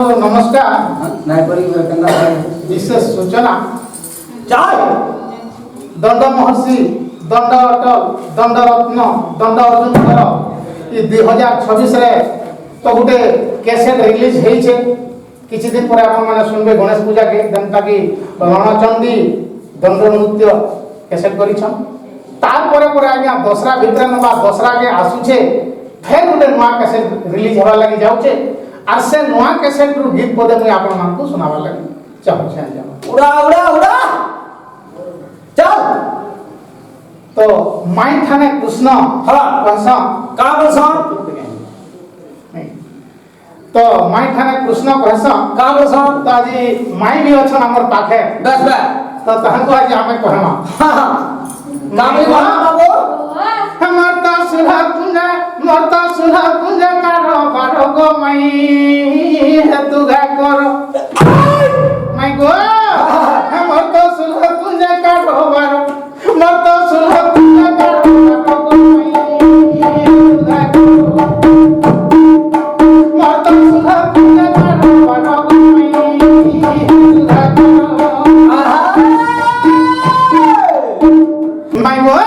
नमस्कार नहीं विशेष सूचना चाय दंड महर्षि दंड अटल दंड रत्न दंड अर्जुन ये 2026 रे तो गोटे कैसेट रिलीज होइछे किछि दिन पर आपण माने सुनबे गणेश पूजा के जेंता कि रणचंडी दंड नृत्य कैसेट करिछन तार परे परे आज्ञा दसरा भितर नबा दसरा के आसुछे फेर गोटे नवा कैसेट रिलीज होवा लागि जाउछे आर से नवा कैसेट रु गीत पदे मुई आपण मानकु सुनावा लागि चाहू छे उड़ा उड़ा उड़ा चल तो माई थाने कृष्ण हाँ कहसा का बसा तो माई थाने कृष्ण कहसा का बसा तो आज माई भी अछन हमर पाखे बस बस तो तहन आज हमें कहमा का भी बना बाबू मरता सुलह कुंज कारो बारो गो मई तू गा करो माई गो मरता सुलह कुंज कारो बारो मरता सुलह कुंज कारो बारो गो मई तू गा करो मरता सुलह कुंज कारो बारो गो मई तू गा करो माई गो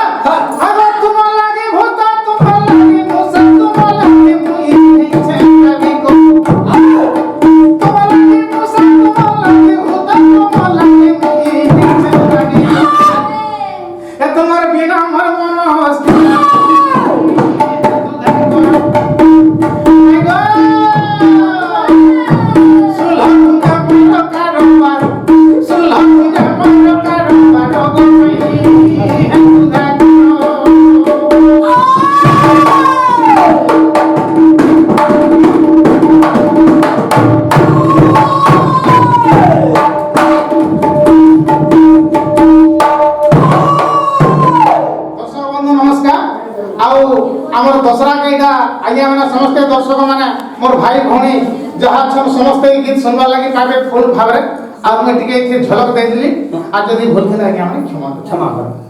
दसरा कईटा आज्ञा मैंने समस्त दर्शक मैंने मोर भाई भौणी जहाँ छन समस्त गीत सुनवा लगी पाबे फुल भाव रे आ मैं टिके झलक दे दिली आ जदी भूल थे आज्ञा मैंने क्षमा क्षमा कर